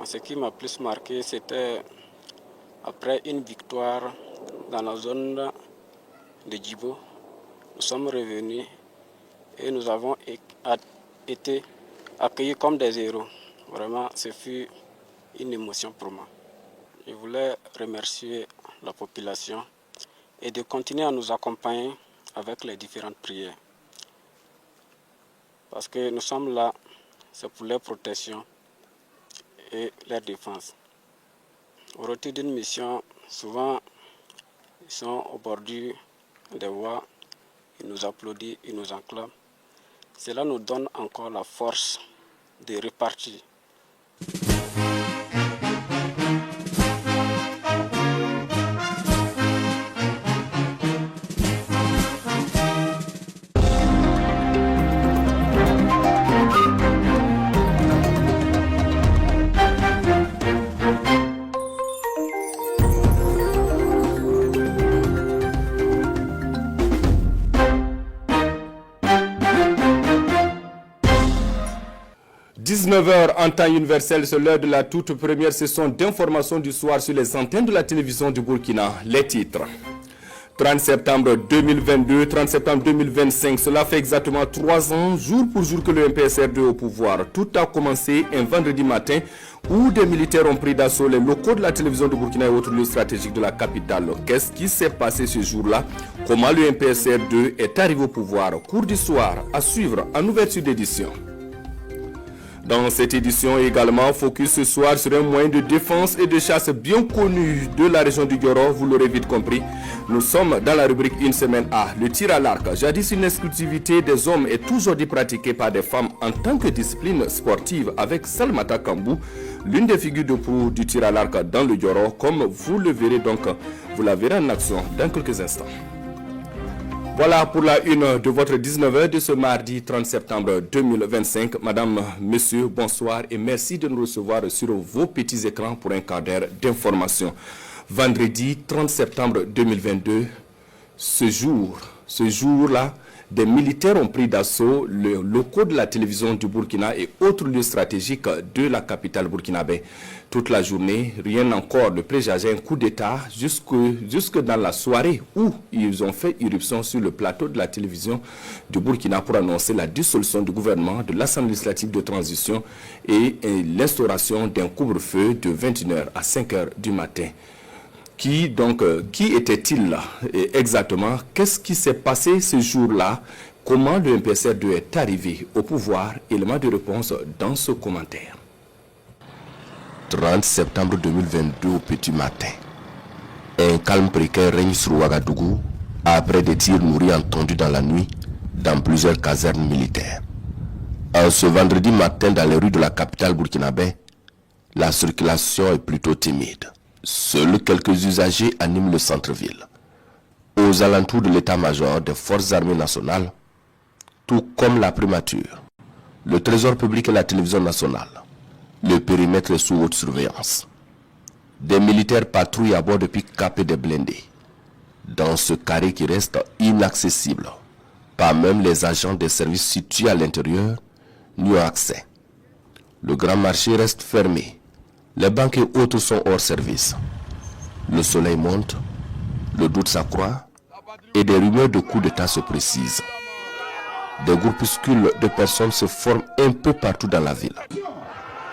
Ce qui m'a plus marqué, c'était après une victoire dans la zone de Djibo. Nous sommes revenus et nous avons été accueillis comme des héros. Vraiment, ce fut une émotion pour moi. Je voulais remercier la population et de continuer à nous accompagner avec les différentes prières. Parce que nous sommes là, c'est pour leur protection et leur défense. Au retour d'une mission, souvent, ils sont au bord des voies, ils nous applaudissent, ils nous acclament. Cela nous donne encore la force de repartir. « 19h en temps universel, c'est l'heure de la toute première session d'information du soir sur les antennes de la télévision du Burkina. Les titres. 30 septembre 2022, 30 septembre 2025, cela fait exactement 3 ans, jour pour jour, que le MPSR2 est au pouvoir. Tout a commencé un vendredi matin où des militaires ont pris d'assaut les locaux de la télévision du Burkina et autres lieux stratégiques de la capitale. Qu'est-ce qui s'est passé ce jour-là? Comment le MPSR2 est arrivé au pouvoir? Cours du soir à suivre en ouverture d'édition. Dans cette édition également, focus ce soir sur un moyen de défense et de chasse bien connu de la région du Goro, vous l'aurez vite compris. Nous sommes dans la rubrique Une semaine A, le tir à l'arc. Jadis une exclusivité des hommes est aujourd'hui pratiquée par des femmes en tant que discipline sportive avec Salmata Kambou, l'une des figures de proue du tir à l'arc dans le Goro, comme vous le verrez donc, vous la verrez en action dans quelques instants. Voilà pour la une de votre 19h de ce mardi 30 septembre 2025. Madame, monsieur, bonsoir et merci de nous recevoir sur vos petits écrans pour un quart d'heure d'information. Vendredi 30 septembre 2022, ce jour-là, des militaires ont pris d'assaut le locaux de la télévision du Burkina et autres lieux stratégiques de la capitale burkinabé. Toute la journée, rien encore ne présageait un coup d'État jusque dans la soirée où ils ont fait irruption sur le plateau de la télévision du Burkina pour annoncer la dissolution du gouvernement, de l'Assemblée législative de transition et l'instauration d'un couvre-feu de 21h à 5h du matin. Qui était-il là exactement? Qu'est-ce qui s'est passé ce jour-là? Comment le MPSR2 est arrivé au pouvoir? Élément de réponse dans ce commentaire. 30 septembre 2022 au petit matin. Un calme précaire règne sur Ouagadougou après des tirs nourris entendus dans la nuit dans plusieurs casernes militaires. En ce vendredi matin dans les rues de la capitale burkinabé, la circulation est plutôt timide. Seuls quelques usagers animent le centre-ville. Aux alentours de l'état-major des forces armées nationales, tout comme la primature, le trésor public et la télévision nationale, le périmètre est sous haute surveillance. Des militaires patrouillent à bord de pick-up et des blindés. Dans ce carré qui reste inaccessible, pas même les agents des services situés à l'intérieur n'y ont accès. Le grand marché reste fermé. Les banques et autres sont hors service. Le soleil monte, le doute s'accroît et des rumeurs de coups d'État se précisent. Des groupuscules de personnes se forment un peu partout dans la ville.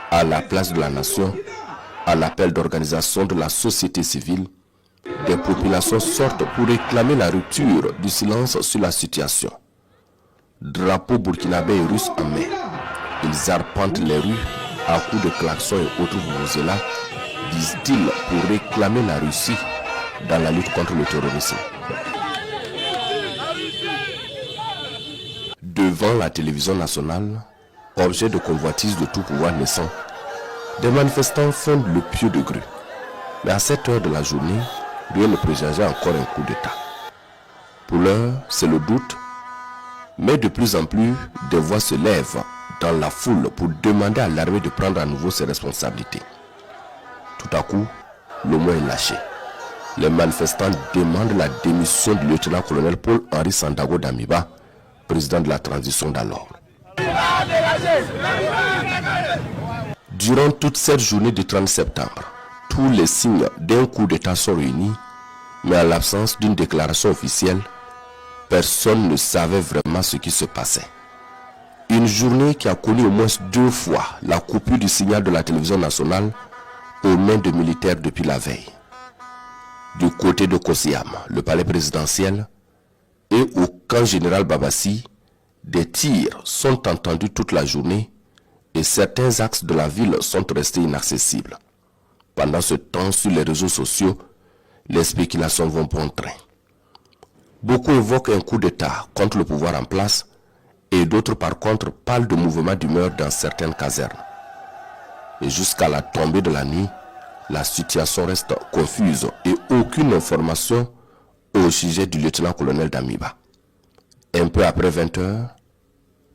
À la place de la nation, à l'appel d'organisation de la société civile, des populations sortent pour réclamer la rupture du silence sur la situation. Drapeaux burkinabé et russes en main, ils arpentent les rues à coups de klaxons et autres vuvuzelas, disent-ils, pour réclamer la Russie dans la lutte contre le terrorisme. Devant la télévision nationale, objet de convoitise de tout pouvoir naissant, des manifestants fondent le pied de grue. Mais à cette heure de la journée, rien ne présageait encore un coup d'État. Pour l'heure, c'est le doute, mais de plus en plus, des voix se lèvent dans la foule pour demander à l'armée de prendre à nouveau ses responsabilités. Tout à coup, le mot est lâché. Les manifestants demandent la démission du lieutenant-colonel Paul-Henri Sandago Damiba, président de la transition d'alors. Durant toute cette journée du 30 septembre, tous les signes d'un coup d'État sont réunis, mais à l'absence d'une déclaration officielle, personne ne savait vraiment ce qui se passait. Une journée qui a connu au moins 2 fois la coupure du signal de la télévision nationale aux mains de militaires depuis la veille. Du côté de Kosiam, le palais présidentiel, et au camp général Babassi, des tirs sont entendus toute la journée et certains axes de la ville sont restés inaccessibles. Pendant ce temps, sur les réseaux sociaux, les spéculations vont bon train. Beaucoup évoquent un coup d'État contre le pouvoir en place et d'autres par contre parlent de mouvements d'humeur dans certaines casernes. Et jusqu'à la tombée de la nuit, la situation reste confuse et aucune information au sujet du lieutenant-colonel Damiba. Un peu après 20 h,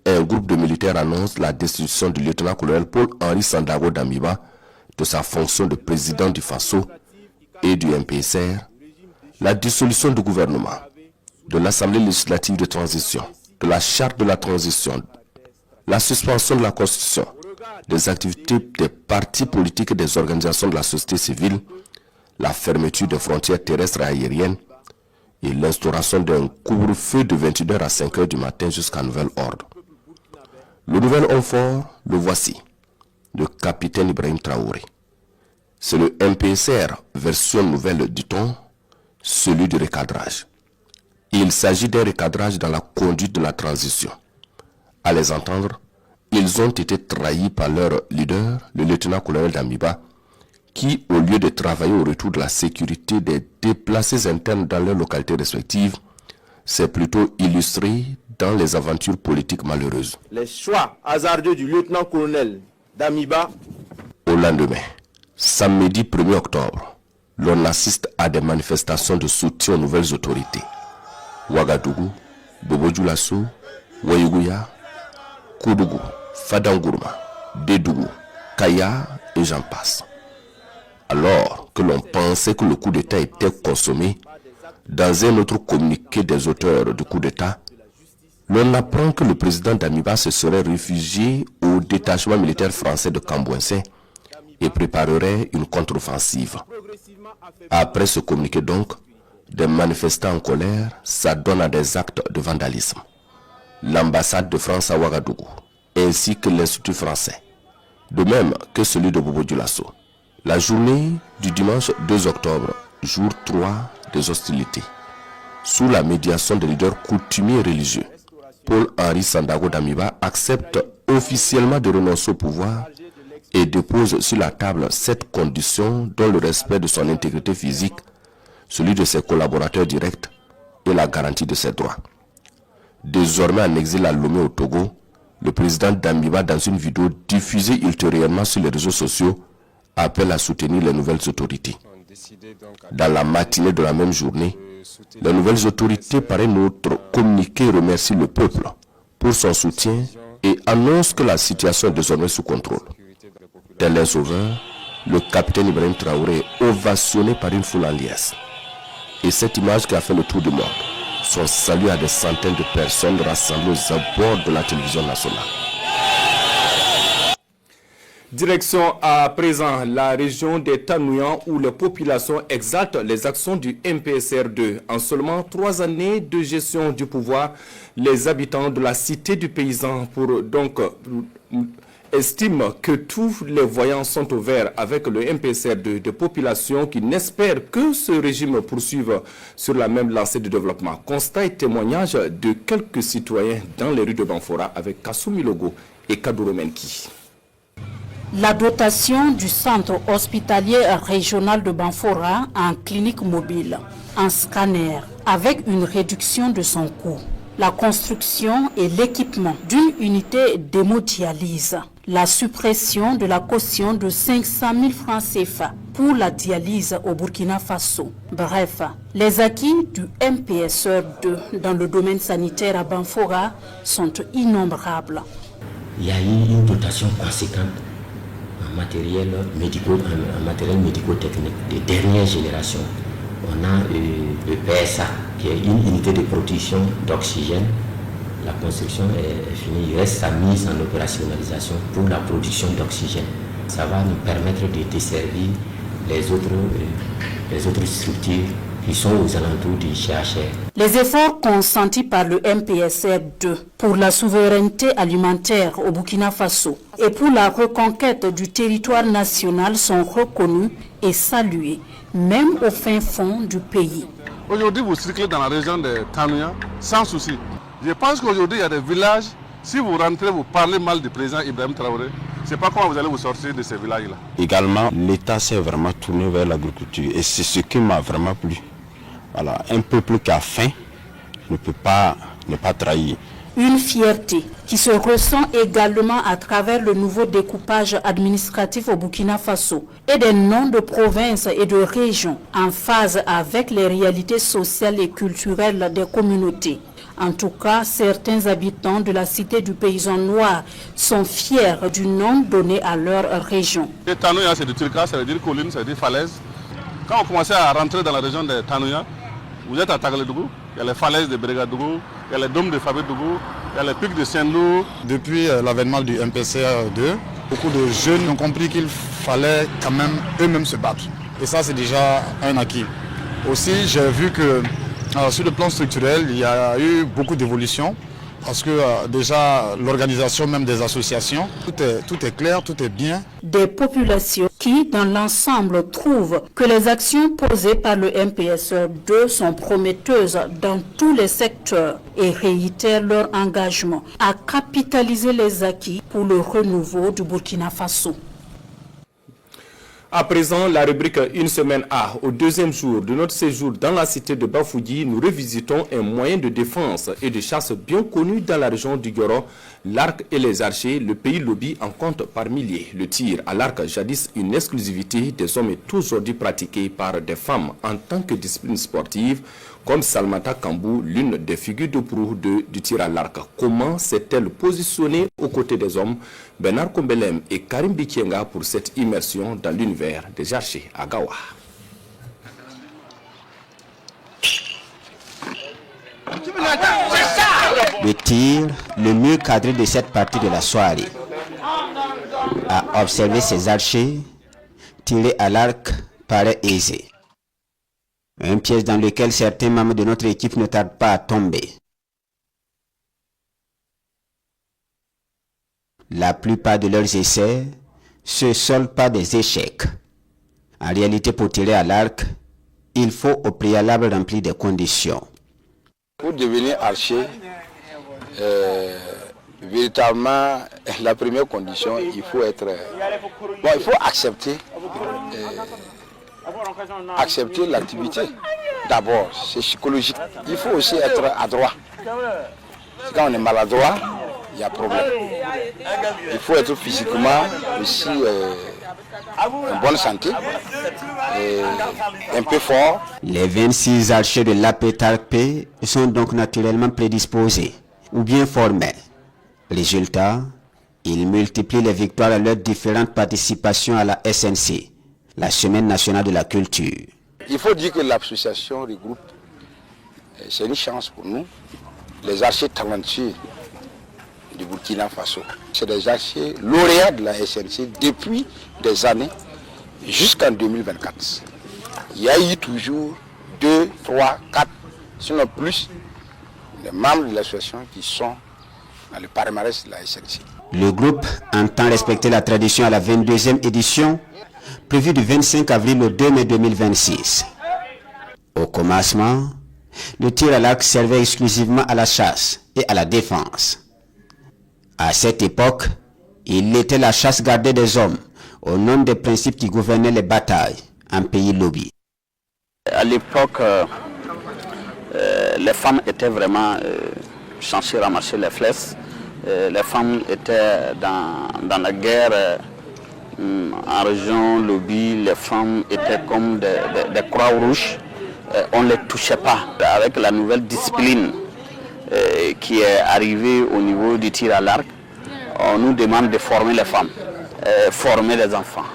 un groupe de militaires annonce la destitution du lieutenant-colonel Paul-Henri Sandaogo Damiba de sa fonction de président du FASO et du MPSR, la dissolution du gouvernement, de l'Assemblée législative de transition, de la charte de la transition, la suspension de la Constitution, des activités des partis politiques et des organisations de la société civile, la fermeture des frontières terrestres et aériennes et l'instauration d'un couvre-feu de 21 h à 5 h du matin jusqu'à nouvel ordre. Le nouvel homme fort, le voici, le capitaine Ibrahim Traoré. C'est le MPSR, version nouvelle dit-on, celui du recadrage. Il s'agit d'un recadrage dans la conduite de la transition. À les entendre, ils ont été trahis par leur leader, le lieutenant-colonel Damiba, qui, au lieu de travailler au retour de la sécurité des déplacés internes dans leurs localités respectives, s'est plutôt illustré dans les aventures politiques malheureuses. Les choix hasardeux du lieutenant-colonel Damiba. Au lendemain, samedi 1er octobre, l'on assiste à des manifestations de soutien aux nouvelles autorités. Ouagadougou, Bobo-Dioulasso, Wayuguya, Koudougou, Fadangourma, Dédougou, Kaya et j'en passe. Alors que l'on pensait que le coup d'État était consommé, dans un autre communiqué des auteurs du coup d'État, l'on apprend que le président Damiba se serait réfugié au détachement militaire français de Cambouensin et préparerait une contre-offensive. Après ce communiqué donc, des manifestants en colère s'adonnent à des actes de vandalisme. L'ambassade de France à Ouagadougou, ainsi que l'Institut français, de même que celui de Bobo-Dioulasso. La journée du dimanche 2 octobre, jour 3 des hostilités, sous la médiation des leaders coutumiers religieux, Paul-Henri Sandaogo Damiba accepte officiellement de renoncer au pouvoir et dépose sur la table 7 conditions dont le respect de son intégrité physique, celui de ses collaborateurs directs et la garantie de ses droits. Désormais en exil à Lomé au Togo, le président Damiba, dans une vidéo diffusée ultérieurement sur les réseaux sociaux, appelle à soutenir les nouvelles autorités. Dans la matinée de la même journée, les nouvelles autorités, par un autre communiqué, remercient le peuple pour son soutien et annoncent que la situation est désormais sous contrôle. Tel un sauveur, le capitaine Ibrahim Traoré est ovationné par une foule en liesse. Et cette image qui a fait le tour du monde, son salut à des centaines de personnes rassemblées aux abords de la télévision nationale. Direction à présent la région des Tanouyan où les populations exaltent les actions du MPSR2. En seulement 3 années de gestion du pouvoir, les habitants de la cité du paysan estiment que tous les voyants sont au vert avec le MPSR2, des populations qui n'espèrent que ce régime poursuive sur la même lancée de développement. Constat et témoignage de quelques citoyens dans les rues de Banfora avec Kassoumi Logo et Kadouro Menki. La dotation du centre hospitalier régional de Banfora en clinique mobile, en scanner, avec une réduction de son coût. La construction et l'équipement d'une unité d'hémodialyse. La suppression de la caution de 500 000 francs CFA pour la dialyse au Burkina Faso. Bref, les acquis du MPSR2 dans le domaine sanitaire à Banfora sont innombrables. Il y a eu une dotation conséquente en matériel médico-technique de dernière génération. On a le PSA, qui est une unité de production d'oxygène. La construction est finie. Il reste sa mise en opérationnalisation pour la production d'oxygène. Ça va nous permettre de desservir les autres structures qui sont aux alentours du CHR. Les efforts consentis par le MPSR2 pour la souveraineté alimentaire au Burkina Faso et pour la reconquête du territoire national sont reconnus et salués, même au fin fond du pays. Aujourd'hui, vous circulez dans la région de Tanouya sans souci. Je pense qu'aujourd'hui, il y a des villages, si vous rentrez, vous parlez mal du président Ibrahim Traoré, je ne sais pas comment vous allez vous sortir de ces villages-là. Également, l'État s'est vraiment tourné vers l'agriculture et c'est ce qui m'a vraiment plu. Voilà, un peuple qui a faim ne peut pas trahir. Une fierté qui se ressent également à travers le nouveau découpage administratif au Burkina Faso et des noms de provinces et de régions en phase avec les réalités sociales et culturelles des communautés. En tout cas, certains habitants de la cité du paysan noir sont fiers du nom donné à leur région. Tanouya, c'est du Turka, ça veut dire colline, ça veut dire falaise. Quand on commençait à rentrer dans la région de Tanouya, vous êtes à Tagaledougou, il y a les falaises de Bregadougou, il y a les dômes de Fabedougou, il y a les pics de Saint-Loup. Depuis l'avènement du MPCR2, beaucoup de jeunes ont compris qu'il fallait quand même eux-mêmes se battre. Et ça, c'est déjà un acquis. Aussi, j'ai vu que sur le plan structurel, il y a eu beaucoup d'évolutions. Parce que déjà, l'organisation même des associations, tout est clair, tout est bien. Des populations qui, dans l'ensemble, trouvent que les actions posées par le MPSR2 sont prometteuses dans tous les secteurs et réitèrent leur engagement à capitaliser les acquis pour le renouveau du Burkina Faso. À présent, la rubrique Une semaine A. Au deuxième jour de notre séjour dans la cité de Bafoudy, nous revisitons un moyen de défense et de chasse bien connu dans la région du Goro, l'arc et les archers. Le pays Lobi en compte par milliers. Le tir à l'arc, jadis une exclusivité des hommes, est aujourd'hui pratiqué par des femmes en tant que discipline sportive, comme Salmata Kambou, l'une des figures de proue du tir à l'arc. Comment s'est-elle positionnée aux côtés des hommes? Bernard Kombelem et Karim Bikienga pour cette immersion dans l'univers des archers à Gawa. Le tir le mieux cadré de cette partie de la soirée. À observer ces archers, tirer à l'arc paraît aisé. Un piège dans lequel certains membres de notre équipe ne tardent pas à tomber. La plupart de leurs essais se soldent par des échecs. En réalité, pour tirer à l'arc, il faut au préalable remplir des conditions. Pour devenir archer, véritablement, la première condition, il faut accepter l'activité. D'abord, c'est psychologique. Il faut aussi être adroit. Quand on est maladroit, il y a problème. Il faut être physiquement aussi en bonne santé, et un peu fort. Les 26 archers de l'APTARP sont donc naturellement prédisposés ou bien formés. Résultat, ils multiplient les victoires à leurs différentes participations à la SNC, la Semaine nationale de la culture. Il faut dire que l'association regroupe, c'est une chance pour nous, les archers talentueux du Burkina Faso. C'est des archers lauréats de la SNC depuis des années jusqu'en 2024. Il y a eu toujours 2, 3, 4, sinon plus, des membres de l'association qui sont dans le palmarès de la SNC. Le groupe entend respecter la tradition à la 22e édition, prévue du 25 avril au 2 mai 2026. Au commencement, le tir à l'arc servait exclusivement à la chasse et à la défense. À cette époque, il était la chasse gardée des hommes, au nom des principes qui gouvernaient les batailles en pays Lobi. À l'époque, les femmes étaient vraiment censées ramasser les flèches. Les femmes étaient dans la guerre en région Lobi. Les femmes étaient comme des croix rouges. On ne les touchait pas. Avec la nouvelle discipline qui est arrivée au niveau du tir à l'arc, on nous demande de former les femmes, former les enfants.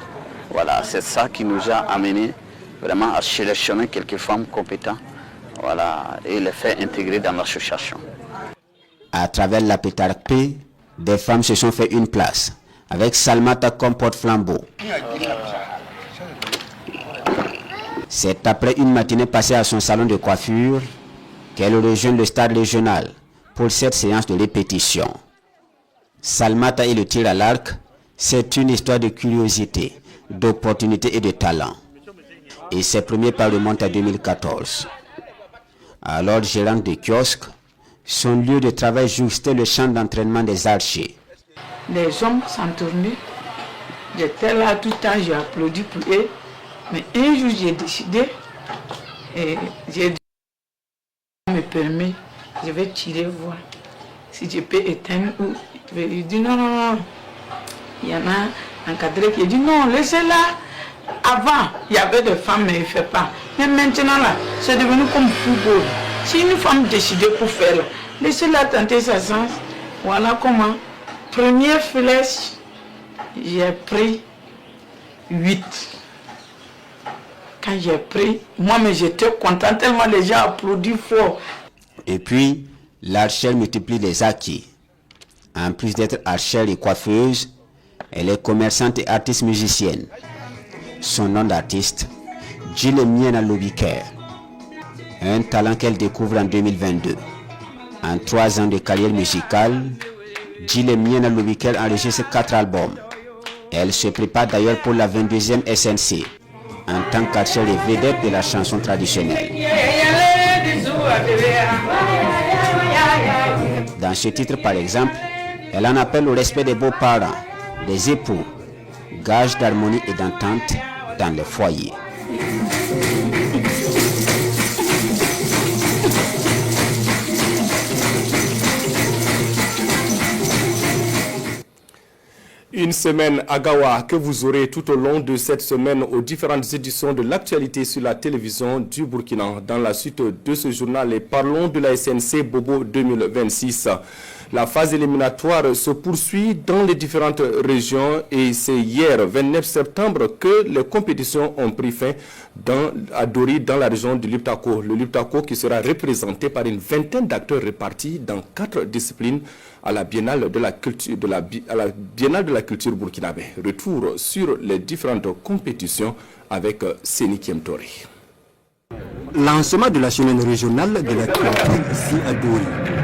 Voilà, c'est ça qui nous a amené vraiment à sélectionner quelques femmes compétentes, voilà, et les faire intégrer dans l'association. À travers la PTARP, des femmes se sont fait une place avec Salmata comme porte-flambeau. C'est après une matinée passée à son salon de coiffure qu'elle rejoint le stade régional pour cette séance de répétition. Salmata et le tir à l'arc, c'est une histoire de curiosité, d'opportunité et de talent. Et ses premiers pas remontent à 2014. Alors gérante de kiosque, son lieu de travail jouxtait le champ d'entraînement des archers. Les hommes s'en tournaient. J'étais là tout le temps, j'ai applaudi pour eux. Mais un jour, j'ai décidé, et j'ai dit, me permet, je vais tirer voir si je peux éteindre ou... Il dit non, non, non. Il y en a encadré qui dit non, laissez-la. Avant, il y avait des femmes, mais il ne fait pas. Mais maintenant, là, c'est devenu comme football. Si une femme décide pour faire, laissez-la tenter sa chance. Voilà comment. Première flèche, j'ai pris 8. Quand j'ai pris, moi-même j'étais content tellement les gens applaudissent fort. Et puis, l'archère multiplie les acquis. En plus d'être archère et coiffeuse, elle est commerçante et artiste musicienne. Son nom d'artiste, Djilemiena Lobiker. Un talent qu'elle découvre en 2022. En 3 ans de carrière musicale, Djilemiena Lobiker enregistre 4 albums. Elle se prépare d'ailleurs pour la 22e SNC, en tant qu'archère et vedette de la chanson traditionnelle. Dans ce titre, par exemple, elle en appelle au respect des beaux-parents, des époux, gage d'harmonie et d'entente dans le foyer. Une semaine à Gawa que vous aurez tout au long de cette semaine aux différentes éditions de l'actualité sur la télévision du Burkina. Dans la suite de ce journal, parlons de la SNC Bobo 2026. La phase éliminatoire se poursuit dans les différentes régions et c'est hier, 29 septembre, que les compétitions ont pris fin à Dori, dans la région du Liptako. Le Liptako qui sera représenté par une vingtaine d'acteurs répartis dans 4 disciplines à la Biennale de la culture, burkinabé. Retour sur les différentes compétitions avec Séni Kiemtori. Lancement de la semaine régionale de la culture ici à Dori.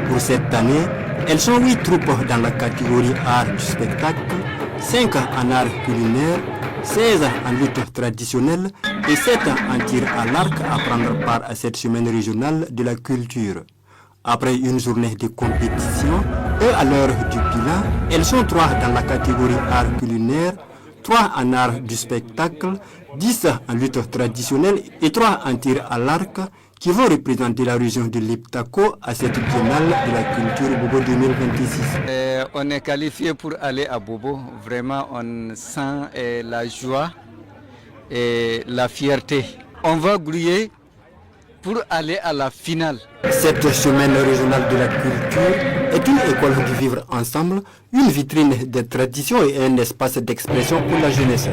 Pour cette année, elles sont 8 troupes dans la catégorie art du spectacle, 5 en art culinaire, 16 en lutte traditionnelle et 7 en tir à l'arc à prendre part à cette semaine régionale de la culture. Après une journée de compétition et à l'heure du bilan, elles sont 3 dans la catégorie art culinaire, 3 en art du spectacle, 10 en lutte traditionnelle et 3 en tir à l'arc qui vont représenter la région de Liptako à cette biennale de la culture Bobo 2026. On est qualifié pour aller à Bobo. Vraiment, on sent la joie et la fierté. On va grouiller pour aller à la finale. Cette semaine régionale de la culture est une école du vivre ensemble, une vitrine des traditions et un espace d'expression pour la jeunesse.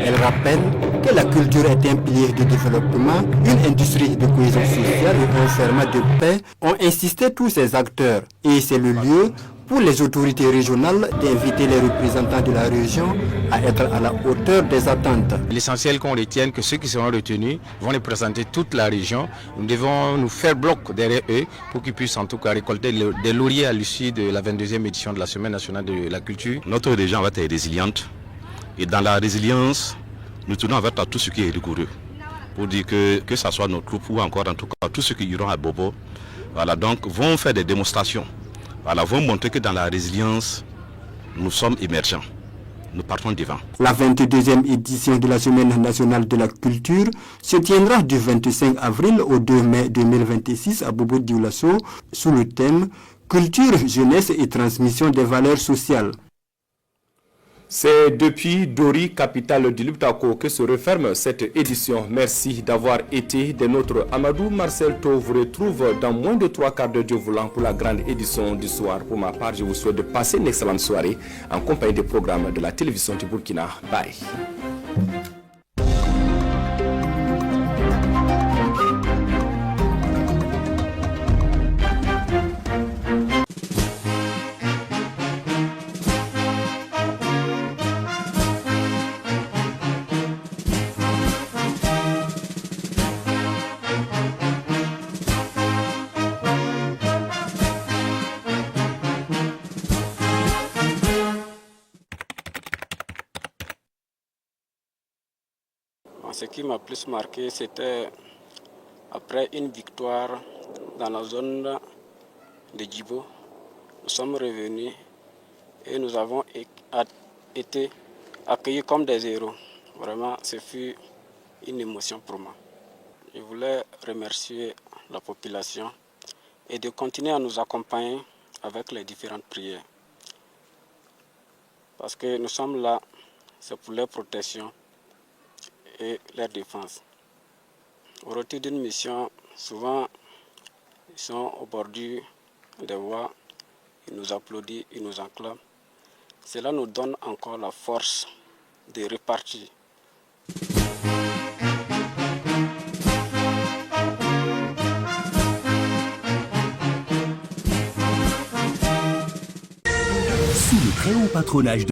Elle rappelle que la culture est un pilier de développement, une industrie de cohésion sociale et un ferment de paix, ont insisté tous ces acteurs. Et c'est le lieu pour les autorités régionales d'inviter les représentants de la région à être à la hauteur des attentes. L'essentiel qu'on retienne que ceux qui seront retenus vont représenter toute la région. Nous devons nous faire bloc derrière eux pour qu'ils puissent en tout cas récolter des lauriers à l'issue de la 22e édition de la Semaine nationale de la culture. Notre région va être résiliente et dans la résilience, nous tenons vers tout ce qui est rigoureux pour dire que ce soit nos troupes ou encore en tout cas tous ceux qui iront à Bobo, voilà, donc vont faire des démonstrations. Voilà, vont montrer que dans la résilience, nous sommes émergents. Nous partons devant. La 22e édition de la Semaine nationale de la culture se tiendra du 25 avril au 2 mai 2026 à Bobo Dioulasso sous le thème « Culture, jeunesse et transmission des valeurs sociales ». C'est depuis Dori, capitale du Liptako, que se referme cette édition. Merci d'avoir été des nôtres. Amadou Marcel To vous retrouve dans moins de 3 quarts d'heure de volant pour la grande édition du soir. Pour ma part, je vous souhaite de passer une excellente soirée en compagnie des programmes de la télévision du Burkina. Bye. Ce qui m'a plus marqué, c'était après une victoire dans la zone de Djibo. Nous sommes revenus et nous avons été accueillis comme des héros. Vraiment, ce fut une émotion pour moi. Je voulais remercier la population et de continuer à nous accompagner avec les différentes prières. Parce que nous sommes là, c'est pour leur protection et leur défense. Au retour d'une mission, souvent, ils sont au bord des voies, ils nous applaudissent, ils nous acclament. Cela nous donne encore la force de repartir. Sous le très haut patronage de